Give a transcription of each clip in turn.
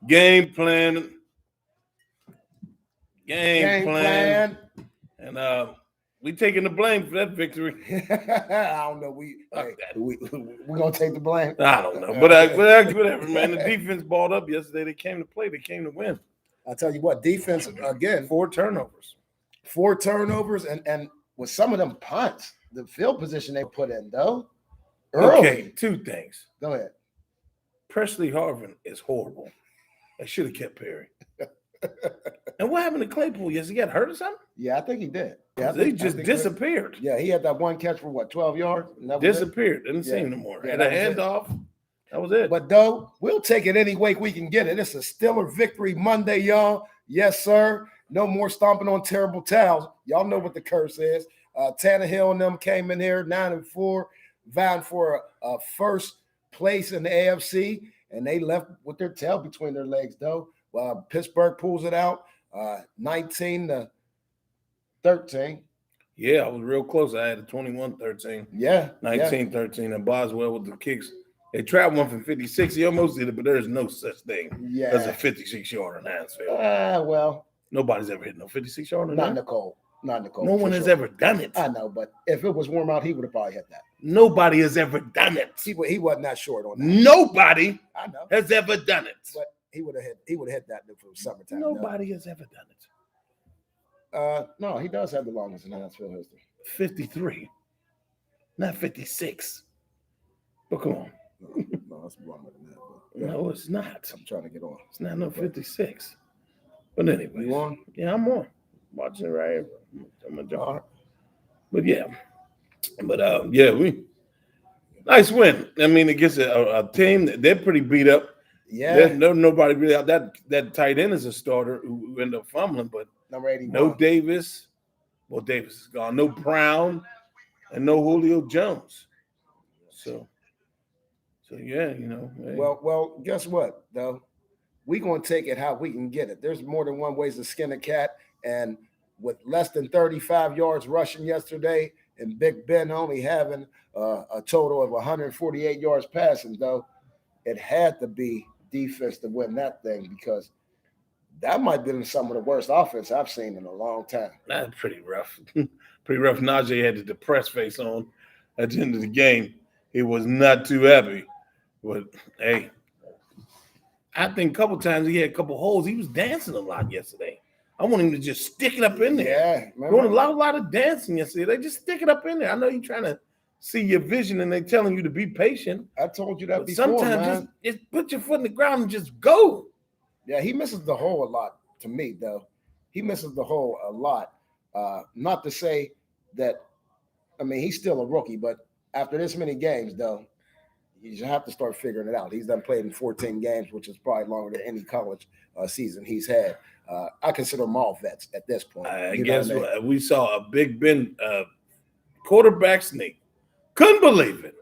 Game plan. And we taking the blame for that victory. I don't know. We're gonna take the blame. I don't know, but whatever, man. The defense balled up yesterday. They came to play. They came to win. I tell you what, defense again. 4 turnovers, and with some of them punts, the field position they put in though. Early. Okay, 2 things. Go ahead. Presley Harvin is horrible. They should have kept Perry. And what happened to Claypool? Yes, he got hurt or something? Yeah, I think he did. Yeah, they just disappeared. Yeah, he had that one catch for 12 yards? Disappeared. Didn't see him no more. Had a handoff. That was it. But though, we'll take it any way we can get it. It's a Steeler victory Monday, y'all. Yes, sir. No more stomping on terrible towels. Y'all know what the curse is. Tannehill and them came in here 9-4, vying for a first place in the AFC, and they left with their tail between their legs, though. Pittsburgh pulls it out 19-13. Yeah, I was real close. I had a 21-13. Yeah. 19-13. And Boswell with the kicks. They tried one from 56. He almost did it, but there's no such thing as a 56-yard on Hansfield. Well. Nobody's ever hit no 56-yard on Not Nicole. No one has ever done it. I know, but if it was warm out, he would have probably hit that. Nobody has ever done it. He wasn't that short on that. Nobody has ever done it. But he would have hit that for summertime. Nobody has ever done it. No, he does have the longest in Hansfield history. 53, not 56. But come on. No, it's longer than that. But, no, it's not. I'm trying to get on. It's not no 56. But anyway. You on? Yeah, I'm on. Watching it right here. I'm a jar. But yeah. But we nice win. I mean, against a team they're pretty beat up. Yeah. Nobody really out. That tight end is a starter who ended up fumbling, but number 81. No Davis. Well, Davis is gone. No Brown and no Julio Jones. So yeah, Hey. Well, guess what, though? We're going to take it how we can get it. There's more than one ways to skin a cat. And with less than 35 yards rushing yesterday and Big Ben only having a total of 148 yards passing, though, it had to be defense to win that thing because that might have been some of the worst offense I've seen in a long time. That's pretty rough. Pretty rough. Najee had the depressed face on at the end of the game. He was not too happy. But, hey, I think a couple times he had a couple holes. He was dancing a lot yesterday. I want him to just stick it up in there. Yeah. Doing a lot of dancing yesterday. They just stick it up in there. I know you're trying to see your vision and they're telling you to be patient. I told you that before, sometimes just put your foot in the ground and just go. Yeah, he misses the hole a lot to me, though. He misses the hole a lot. Not to say that, he's still a rookie, but after this many games, though, you just have to start figuring it out. He's done played in 14 games, which is probably longer than any college season he's had. I consider them all vets at this point. I guess we saw a Big Ben quarterback sneak. Couldn't believe it.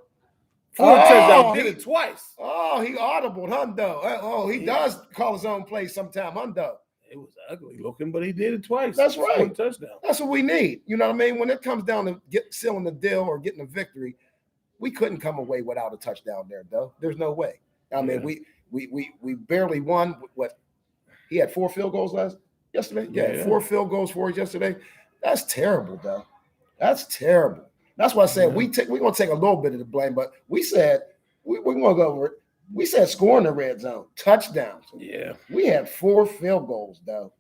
Touchdown, did it twice. Oh, he audibled, Hundo. He does call his own play sometime, Hundo. It was ugly looking, but he did it twice. That's right. Touchdown. That's what we need. You know what I mean? When it comes down to sealing the deal or getting a victory, we couldn't come away without a touchdown there, though. There's no way. We barely won. What? He had 4 field goals yesterday? Yeah, 4 field goals for us yesterday. That's terrible, though. That's terrible. That's why I said we're going to take a little bit of the blame, but we said we're going to go over it. We said score in the red zone, touchdowns. Yeah. We had 4 field goals, though.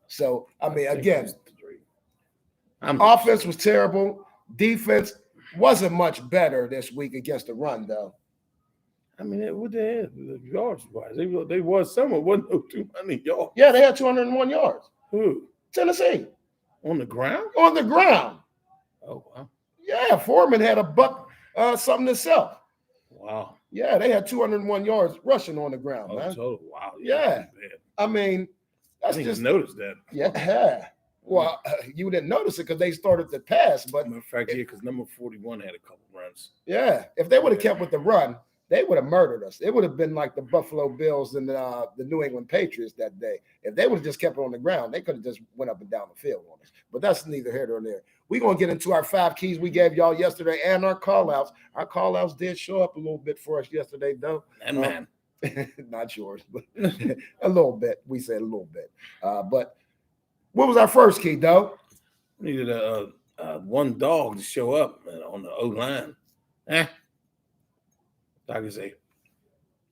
So, again, offense was terrible. Defense wasn't much better this week against the run, though. What they had yards-wise. They was somewhere. Wasn't no 200 yards. Yeah, they had 201 yards. Who? Tennessee. On the ground? On the ground. Oh, wow. Yeah, Foreman had a buck something himself. Wow. Yeah, they had 201 yards rushing on the ground, man. Total. Wow. Yeah. That's just noticed that. Yeah. Well, you didn't notice it because they started to pass, but matter of fact, because number 41 had a couple runs. Yeah, if they would have kept with the run, they would have murdered us. It would have been like the Buffalo Bills and the New England Patriots that day. If they would have just kept it on the ground, they could have just went up and down the field on us. But that's neither here nor there. We're going to get into our 5 keys we gave y'all yesterday and our call-outs. Our call-outs did show up a little bit for us yesterday, though. And man, Not yours, but a little bit. We said a little bit. But what was our first key, Doe? Needed one dog to show up on the O line. I can say,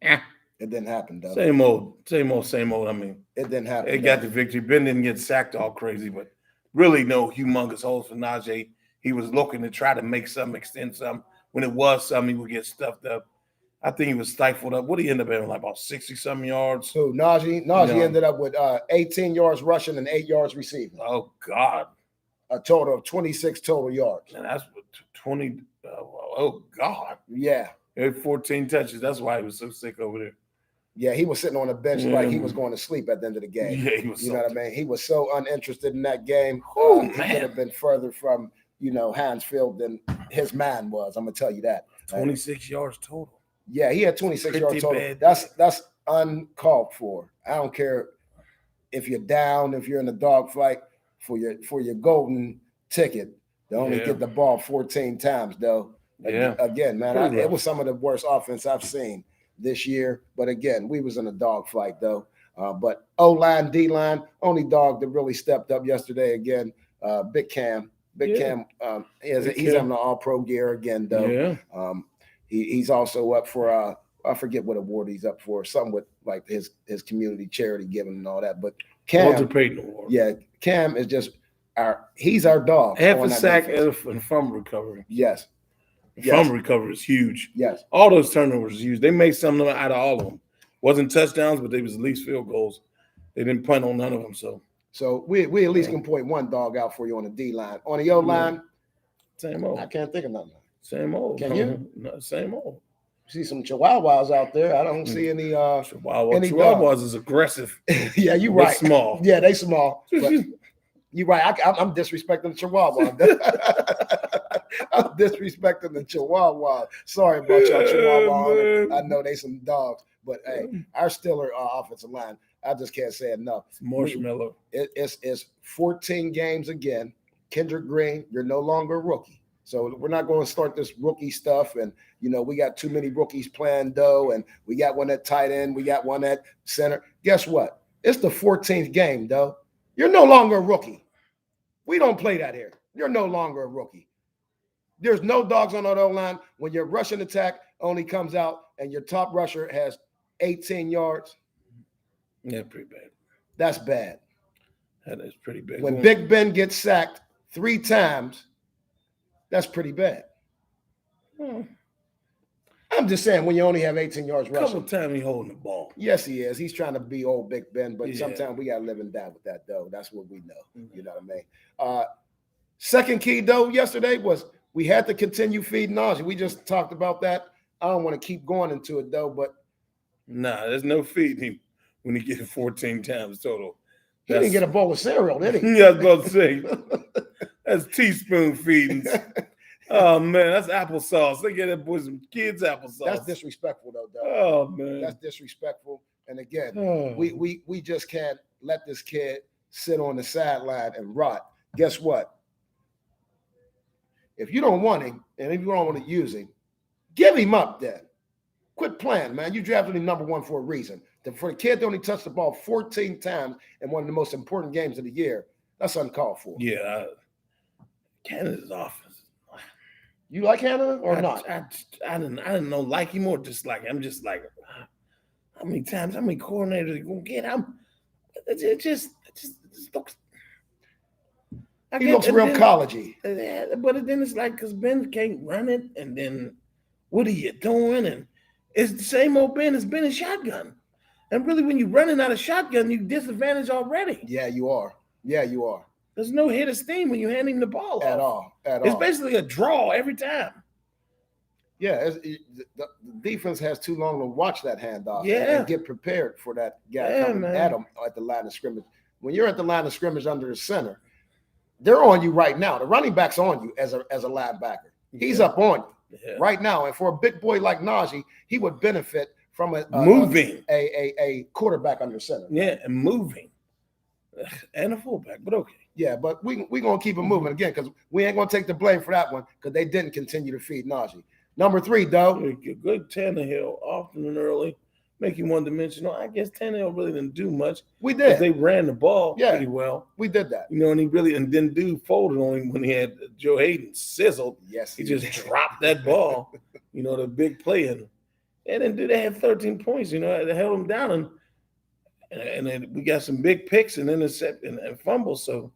it didn't happen, Doe. Same old. I mean, it didn't happen. They got the victory. Ben didn't get sacked all crazy, but really no humongous holes for Najee. He was looking to try to make something, extend something. When it was something, he would get stuffed up. I think he was stifled up. What did he end up having, like about 60-something yards? So Najee ended up with 18 yards rushing and 8 yards receiving. Oh, God. A total of 26 total yards. And that's 20. Oh, God. Yeah. He had 14 touches. That's why he was so sick over there. Yeah, he was sitting on the bench like he was going to sleep at the end of the game. Yeah, he was. You know what I mean? He was so uninterested in that game. Oh, he could have been further from, Heinz Field than his man was. I'm going to tell you that. 26 yards total. Yeah, he had 26 yards total. Bad. That's uncalled for. I don't care if you're down, if you're in a dogfight for your golden ticket to only get the ball 14 times, though. Yeah. Again, man, it was some of the worst offense I've seen this year. But again, we was in a dogfight, though. But O-line, D-line, only dog that really stepped up yesterday again, Big Cam. Big Cam, he's having an all-pro gear again, though. Yeah. He's also up for I forget what award he's up for, something with like his community charity giving and all that. But Cam, Walter Payton Award. Yeah, Cam is just he's our dog. Half a sack and fumble recovery. Yes. Fumble recovery is huge. Yes. All those turnovers huge. They made some of them out of all of them. Wasn't touchdowns, but they was at least field goals. They didn't punt on none of them. So we at least can point one dog out for you on the D line. On the O line, same old. I can't think of nothing. Same old. Can you? No, same old. See some Chihuahuas out there. I don't see any Chihuahuas is aggressive. Yeah, you're right. Small. Yeah, they small. You're right. I'm disrespecting the Chihuahua. I'm disrespecting the Chihuahua. Sorry about y'all Chihuahua. I know they some dogs, but hey, our Steeler offensive line, I just can't say enough. It's marshmallow. It's 14 games again. Kendrick Green, you're no longer a rookie. So we're not going to start this rookie stuff. And, we got too many rookies playing, though. And we got one at tight end. We got one at center. Guess what? It's the 14th game, though. You're no longer a rookie. We don't play that here. You're no longer a rookie. There's no dogs on the O-line. When your rushing attack only comes out and your top rusher has 18 yards. Yeah, pretty bad. That's bad. That is pretty bad. When Big Ben gets sacked 3 times, that's pretty bad. I'm just saying, when you only have 18 yards rushing. Couple times he holding the ball. Yes, he is. He's trying to be old Big Ben, but sometimes we got to live and die with that, though. That's what we know. Mm-hmm. You know what I mean? Second key, though, yesterday was we had to continue feeding Najee. We just talked about that. I don't want to keep going into it, though, but. Nah, there's no feeding him when he gets 14 times total. He didn't get a bowl of cereal, did he? Yeah, I was about to say. That's teaspoon feedings. Oh, man, that's applesauce. They get that boy some kids' applesauce. That's disrespectful, though, Doug. Oh, man. That's disrespectful. And again, we just can't let this kid sit on the sideline and rot. Guess what? If you don't want him, and if you don't want to use him, give him up then. Quit playing, man. You drafted him number 1 for a reason. For the kid to only touch the ball 14 times in one of the most important games of the year, that's uncalled for. Yeah. Canada's offense. You like Canada or not? I didn't know like him or dislike him. I'm just like, how many coordinators are you gonna get? It just looks. He looks real collegey. But then it's like, because Ben can't run it, and then what are you doing? And it's the same old Ben. It's been a shotgun. And really, when you're running out of shotgun, you're disadvantaged already. Yeah, you are. There's no hit of steam when you hand him the ball at all. It's basically a draw every time. Yeah, the defense has too long to watch that handoff and get prepared for that guy coming at them at the line of scrimmage. When you're at the line of scrimmage under the center, they're on you right now. The running back's on you as a linebacker. He's up on you right now. And for a big boy like Najee, he would benefit from a quarterback under center. Yeah, and moving. And a fullback, but okay. Yeah, but we're going to keep it moving again, because we ain't going to take the blame for that one, because they didn't continue to feed Najee. Number 3, Doe. Good Tannehill, often and early. make you one-dimensional. I guess Tannehill really didn't do much. We 'Cause did. they ran the ball Yeah. pretty well. We did that. And then dude folded on him when he had Joe Hayden sizzled. Yes, He just dropped that ball, the big play. And then they had 13 points, they held him down. And then we got some big picks and intercept and fumbles. So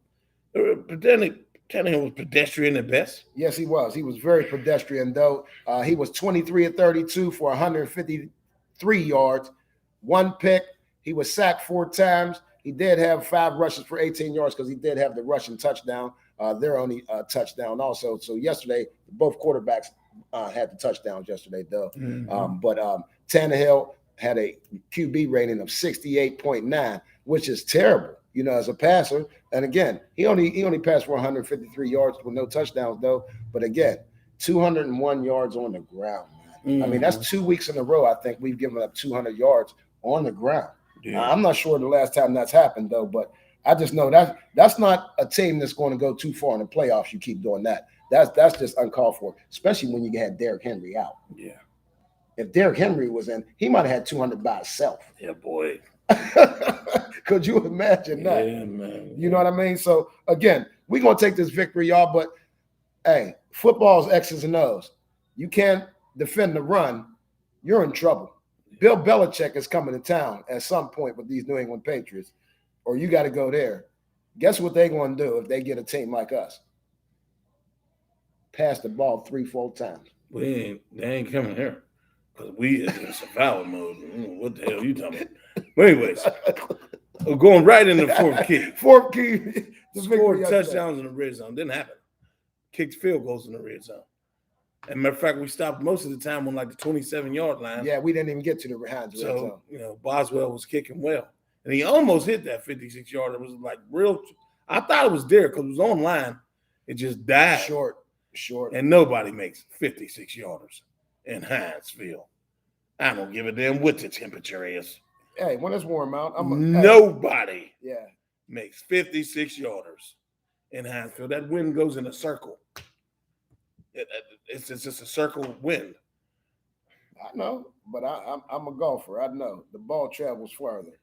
Tannehill was pedestrian at best. Yes, he was. He was very pedestrian, though. He was 23 of 32 for 153 yards, 1 pick. He was sacked 4 times. He did have 5 rushes for 18 yards because he did have the rushing touchdown. Their only touchdown also. So yesterday, both quarterbacks had the touchdowns yesterday, though. Mm-hmm. But Tannehill had a QB rating of 68.9, which is terrible, as a passer. And again, he only passed for 153 yards with no touchdowns, though. But again, 201 yards on the ground, man. I mean, that's 2 weeks in a row, I think, we've given up 200 yards on the ground. Yeah. I'm not sure the last time that's happened, though, but I just know that's not a team that's going to go too far in the playoffs. You keep doing that. That's just uncalled for, especially when you had Derrick Henry out. Yeah. If Derrick Henry was in, he might have had 200 by himself. Yeah, boy. Could you imagine that? Yeah, man. You know what I mean? So, again, we're going to take this victory, y'all, but, hey, football's X's and O's. You can't defend the run, you're in trouble. Bill Belichick is coming to town at some point with these New England Patriots, or you got to go there. Guess what they're going to do if they get a team like us? Pass the ball 3-4 times. They ain't coming here because we is in survival mode. What the hell are you talking about? But anyways, we're going right into the fourth key. Fourth key. Scored touchdowns in the red zone. Didn't happen. Kicked field goals in the red zone. As a matter of fact, we stopped most of the time on like the 27-yard line. Yeah, we didn't even get to the red zone. So, Boswell was kicking well. And he almost hit that 56-yarder. It was like real. I thought it was there because it was on line. It just died. Short. And nobody makes 56-yarders in Heinz Field. I don't give a damn what the temperature is. Hey, when it's warm out, nobody makes 56-yarders in Heinz Field. That wind goes in a circle. It's just a circle wind. I know, but I'm a golfer. I know the ball travels further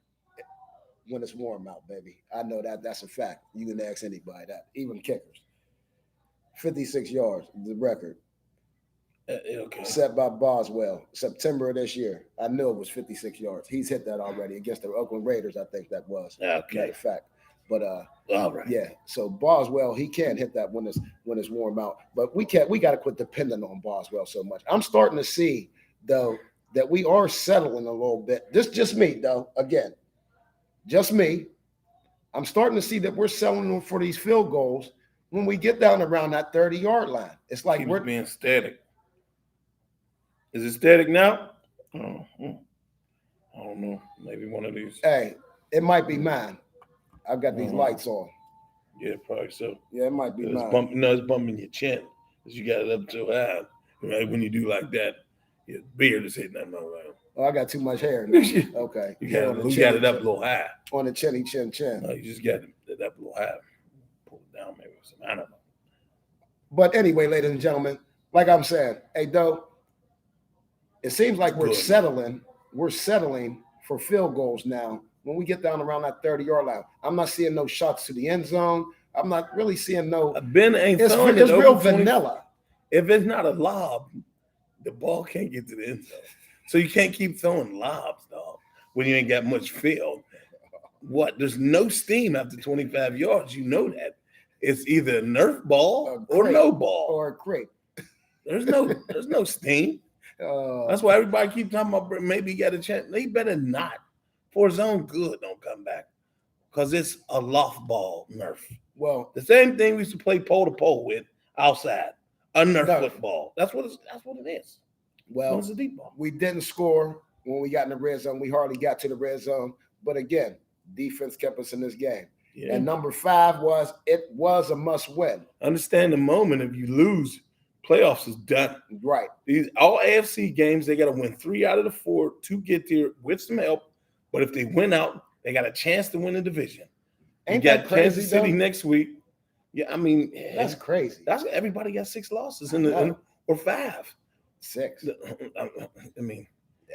when it's warm out, baby. I know that's a fact. You can ask anybody that, even kickers. 56 yards, the record. Okay. Set by Boswell, September of this year. I knew it was 56 yards. He's hit that already against the Oakland Raiders, I think that was. Okay. Matter of fact. But all right. Yeah. So Boswell, he can't hit that when it's warm out. But we got to quit depending on Boswell so much. I'm starting to see, though, that we are settling a little bit. This just me, though. Again, just me. I'm starting to see that we're settling for these field goals when we get down around that 30-yard line. It's like we're being static. Is it static now? Oh, I don't know. Maybe one of these. Hey, it might be mine. I've got these lights on. Yeah, probably so. Yeah, it might be mine. It's bumping your chin because you got it up too high. Right? When you do like that, your beard is hitting that motherfucker. Oh, I got too much hair now. Okay. You got it up a little high. On the chin. No, you just got it up a little high. Pull it down maybe or something. I don't know. But anyway, ladies and gentlemen, like I'm saying, hey, Doe, it seems like we're settling for field goals now when we get down around that 30-yard line. I'm not seeing no shots to the end zone. I'm not really seeing no. Ben ain't throwing it's it real over vanilla. If it's not a lob, the ball can't get to the end zone. So you can't keep throwing lobs, dog, when you ain't got much field. What? There's no steam after 25 yards. You know that. It's either a Nerf ball or no ball. Or a crepe. There's no steam. That's why everybody keep talking about maybe he got a chance. They better not. For his own good, don't come back. Because it's a loft ball Nerf. Well, the same thing we used to play pole to pole with outside. A Nerf football. That's what it is. Well, it's a deep ball. We didn't score when we got in the red zone. We hardly got to the red zone. But again, defense kept us in this game. Yeah. And number 5 was a must win. Understand the moment if you lose, playoffs is done. Right. These all AFC games, they got to win 3 out of the 4 to get there with some help. But if they win out, they got a chance to win the division. Ain't that crazy? Kansas City next week. Yeah, I mean, that's crazy. That's everybody got 6 losses in the or 5. 6. I mean,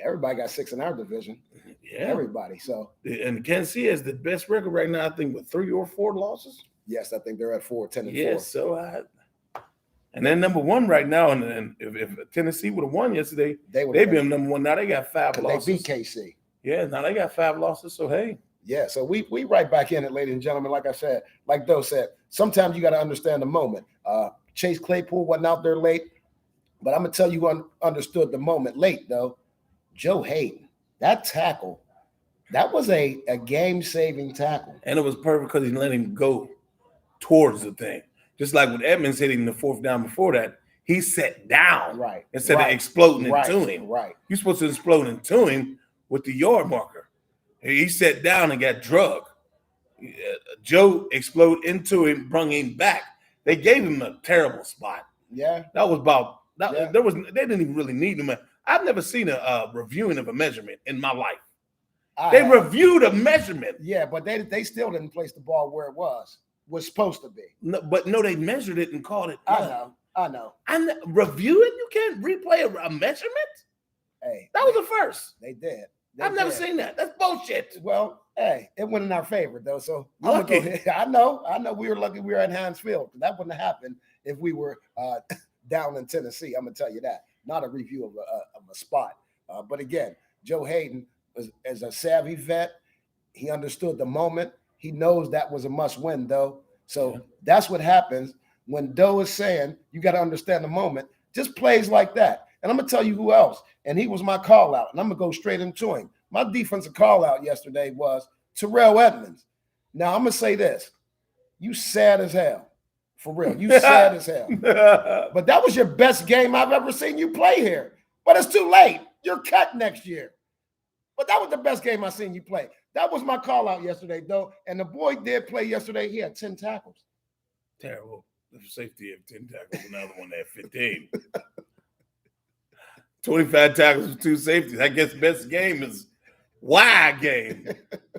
Everybody got 6 in our division. Yeah. Everybody. So, and Kansas City has the best record right now, I think, with 3 or 4 losses. yes, I think they're at 10-4. Yeah, so and then number 1 right now, and if Tennessee would have won yesterday, they'd be number 1. Now they got 5 losses. They beat KC. Yeah, now they got 5 losses. So hey. Yeah, so we right back in it, ladies and gentlemen. Like I said, like Doe said, sometimes you got to understand the moment. Chase Claypool wasn't out there late, but I'm gonna tell you who understood the moment late, though. Joe Hayden, that tackle, that was a game-saving tackle. And it was perfect because he let him go towards the thing. Just like when Edmonds hit him the 4th down before that, he sat down instead of exploding into him. Right. You're supposed to explode into him with the yard marker. He sat down and got drugged. Joe exploded into him, brung him back. They gave him a terrible spot. Yeah. That was about that. Yeah. They didn't even really need him. I've never seen a reviewing of a measurement in my life. They reviewed a measurement. Yeah, but they still didn't place the ball where it was supposed to be. No, they measured it and called it. I know. And review it? You can't replay a measurement? Hey. That was a first. They did. I've never seen that. That's bullshit. Well, hey, it went in our favor, though. So I'm gonna go ahead. I know. We were lucky we were at Heinz Field. That wouldn't have happened if we were down in Tennessee. I'm gonna tell you that. Not a review of a spot. But again, Joe Hayden is a savvy vet. He understood the moment. He knows that was a must-win, though. So that's what happens when Doe is saying you got to understand the moment. Just plays like that. And I'm going to tell you who else. And he was my call out. And I'm going to go straight into him. My defensive call out yesterday was Terrell Edmonds. Now, I'm going to say this. You sad as hell. For real. You sad as hell. But that was your best game I've ever seen you play here. But it's too late. You're cut next year. But that was the best game I've seen you play. That was my call out yesterday, though. And the boy did play yesterday. He had 10 tackles. Terrible. The safety had 10 tackles. Another one had 15. 25 tackles with 2 safeties. I guess best game is wide game.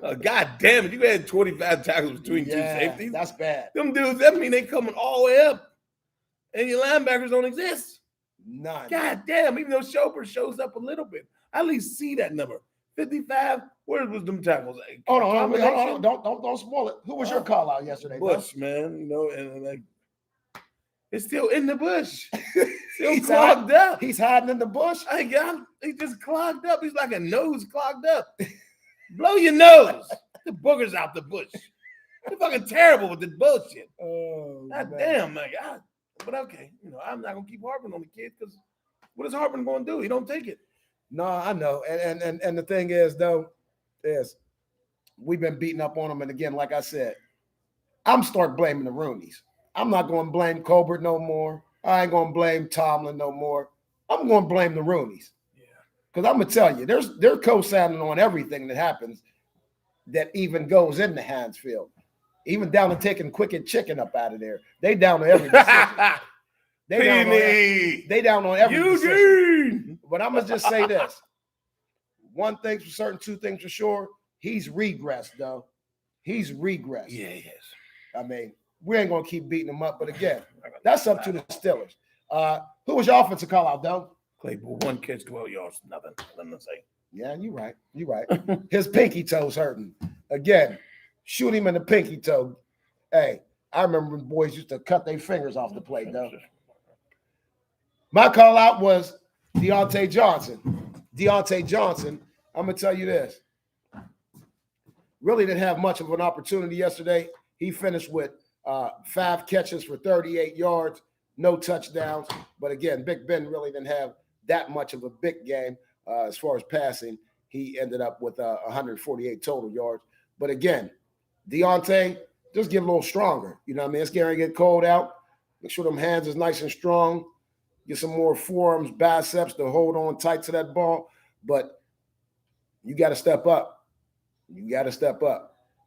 God damn it. You had 25 tackles between 2 safeties. That's bad. Them dudes, that mean they coming all the way up. And your linebackers don't exist. None. God damn. Even though Schober shows up a little bit. I at least see that number. 55. Where was them tackles? Hold on. Don't spoil it. Who was your call out yesterday? Bush, man. You know, and like it's still in the bush. Still clogged up. He's hiding in the bush. He just clogged up. He's like a nose clogged up. Blow your nose. The boogers out the bush. You're fucking terrible with this bullshit. Oh, God damn, my God. But okay, you know, I'm not gonna keep harping on the kid because what is Harper gonna do? He don't take it. No, I know. And the thing is, though, is we've been beating up on him. And again, like I said, I'm start blaming the Roonies. I'm not going to blame Colbert no more. I ain't going to blame Tomlin no more. I'm going to blame the Roonies. Yeah. Because I'm going to tell you, they're co-signing on everything that happens that even goes in the Heinz Field. Even down to taking Quicken Chicken up out of there. They down to every decision. They down on every decision. But I'm going to just say this. One thing's for certain, 2 things for sure. He's regressed, though. He's regressed. Yeah, he is. I mean, we ain't going to keep beating him up. But again, that's up to the Steelers. Who was your offensive call out, though? Claypool, 1 catch, 12 yards. Nothing to say. Yeah, you're right. His pinky toe's hurting. Again, shoot him in the pinky toe. Hey, I remember when boys used to cut their fingers off the plate, though. My call out was Deontay Johnson. I'm going to tell you this. Really didn't have much of an opportunity yesterday. He finished with 5 catches for 38 yards, no touchdowns. But again, Big Ben really didn't have that much of a big game as far as passing. He ended up with 148 total yards. But again, Deontay, just get a little stronger. You know what I mean? It's going to get cold out. Make sure them hands is nice and strong. Get some more forearms, biceps to hold on tight to that ball. But you got to step up.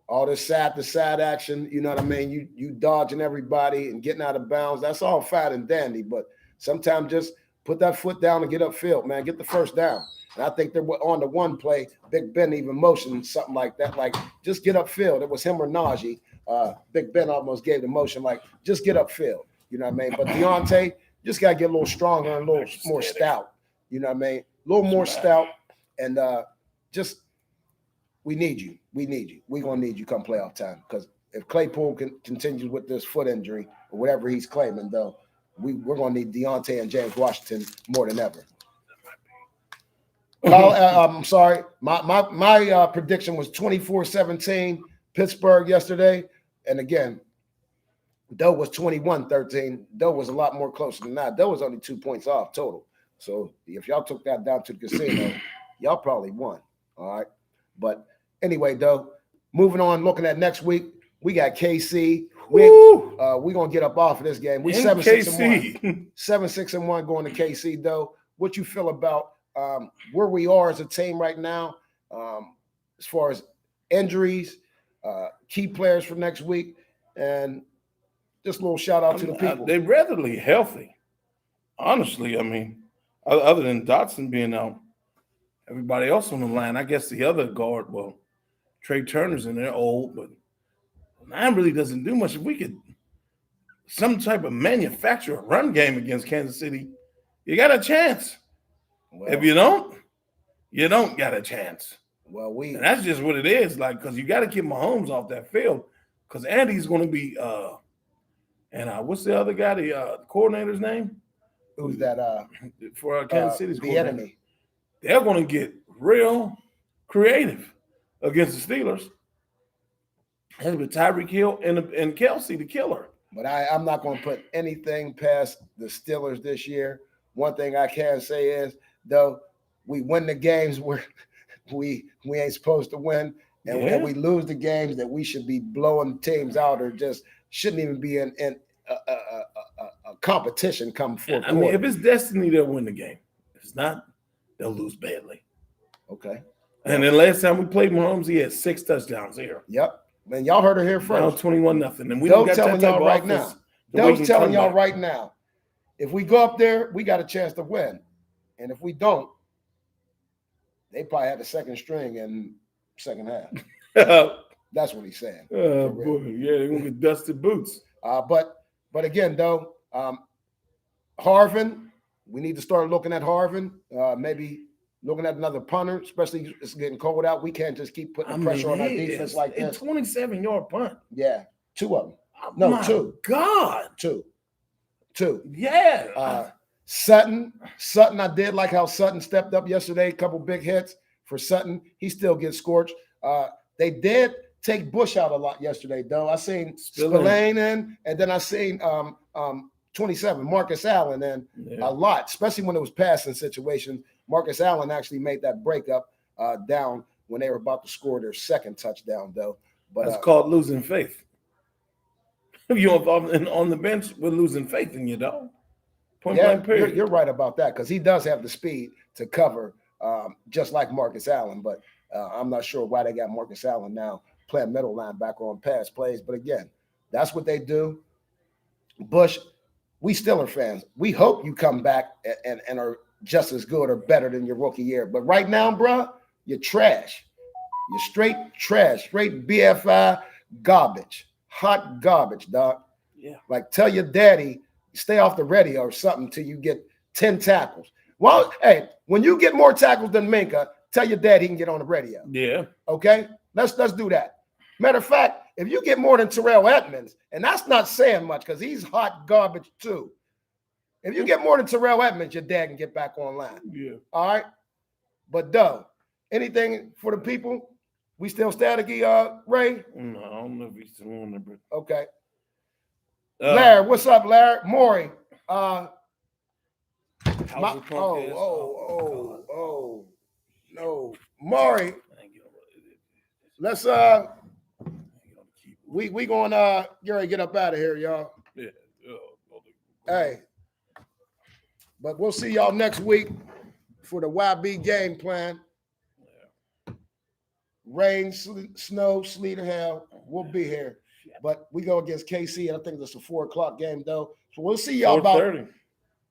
All this side-to-side action, you know what I mean? You dodging everybody and getting out of bounds. That's all fine and dandy. But sometimes just put that foot down and get upfield, man. Get the first down. And I think they're on the one play. Big Ben even motioned something like that. Like, just get upfield. It was him or Najee. Big Ben almost gave the motion, like, just get upfield. You know what I mean? But Deontay, just got to get a little stronger and a little more stout. You know what I mean? A little more stout. And just we need you. We need you. We're gonna need you come playoff time because if Claypool continues with this foot injury or whatever he's claiming, though, we're gonna need Deontay and James Washington more than ever. I'm sorry. My prediction was 24-17 Pittsburgh yesterday, and again, Doe was 21-13. Doe was a lot more closer than that. Doe was only 2 points off total. So if y'all took that down to the casino, y'all probably won. All right. But anyway, Doe, moving on, looking at next week, we got KC. We're gonna get up off of this game. We 7-6-1. 7-6-1 going to KC, Doe. What you feel about where we are as a team right now, as far as injuries, key players for next week, and just a little shout out to the people. They're readily healthy. Honestly, I mean, other than Dotson being out, everybody else on the line, I guess the other guard, well, Trey Turner's in there, old, but line really doesn't do much. If we could some type of manufacture a run game against Kansas City, you got a chance. Well, if you don't got a chance. Well, and that's just what it is, like, because you got to keep Mahomes off that field, because Andy's going to be what's the other guy, the coordinator's name? Who's that? For Kansas City's the enemy. They're going to get real creative against the Steelers. Has been Tyreek Hill and Kelsey, the killer. But I'm not going to put anything past the Steelers this year. One thing I can say is, though, we win the games where we ain't supposed to win, and when we lose the games that we should be blowing teams out or just shouldn't even be in a competition come forth. I mean, if it's destiny, they'll win the game. If it's not, they'll lose badly. Okay. And then last time we played Mahomes, he had 6 touchdowns here. Yep. Man, y'all heard it here first. 21-0. And we don't telling y'all right now. Don't telling y'all right now. If we go up there, we got a chance to win. And if we don't, they probably had the second string in second half. That's what he's saying. Oh, boy. Yeah, they're going to get dusted boots. But again, though, Harvin, we need to start looking at Harvin, maybe looking at another punter, especially it's getting cold out. We can't just keep putting pressure on our defense like this. 27-yard punt. Yeah, 2 of them. Oh, no, my 2. God. 2. Yeah. Sutton, I did like how Sutton stepped up yesterday. A couple big hits for Sutton. He still gets scorched. They did take Bush out a lot yesterday, though. I seen Spillane in, and then I seen 27, Marcus Allen in a lot, especially when it was passing situations. Marcus Allen actually made that breakup down when they were about to score their second touchdown, though. But that's called losing faith. If you're on the bench, we're losing faith in you, dog. You're right about that, because he does have the speed to cover, just like Marcus Allen. But I'm not sure why they got Marcus Allen now playing middle linebacker on pass plays. But again, that's what they do. Bush, we Steeler fans, we hope you come back and are just as good or better than your rookie year. But right now, bro, you're trash. You're straight trash, straight BFI garbage, hot garbage, dog. Yeah. Like, tell your daddy, stay off the radio or something till you get 10 tackles. Well, hey, when you get more tackles than Minka, tell your dad he can get on the radio. Yeah. Okay? Let's do that. Matter of fact, if you get more than Terrell Edmonds, and that's not saying much because he's hot garbage too. If you get more than Terrell Edmonds, your dad can get back online. Yeah. All right? But, Doe, anything for the people? We still staticky, Ray? No, I don't know if he's still on there, but okay. Larry, what's up, Larry? Maury. No. Maury. Let's we gonna get up out of here, y'all. Yeah. Hey. But we'll see y'all next week for the YB game plan. Yeah. Rain, snow, sleet, or hell, we'll be here. But we go against KC, and I think it's a 4:00 game, though. So we'll see y'all about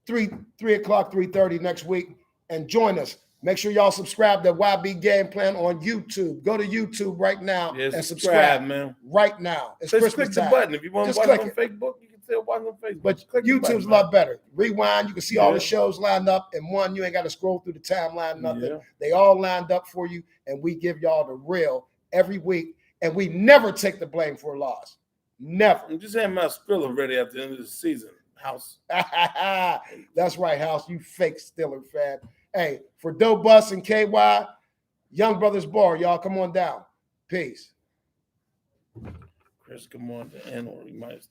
3 o'clock, 3:30 next week. And join us. Make sure y'all subscribe to YB Game Plan on YouTube. Go to YouTube right now and subscribe, man. Right now. It's Just Christmas click the time. button. If you want to watch it on Facebook, you can still watching on Facebook. But Click the button, YouTube's a man. lot better. Rewind, you can see all the Yeah. shows lined up. And one, you ain't got to scroll through the timeline, nothing. Yeah. They all lined up for you. And we give y'all the real every week. And we never take the blame for a loss. Never. I'm just having my Skrilla ready at the end of the season. House. That's right, House. You fake Steeler fan. Hey, for Doe Bus and KY, Young Brothers Bar, y'all come on down. Peace. Chris, come on to end, or we might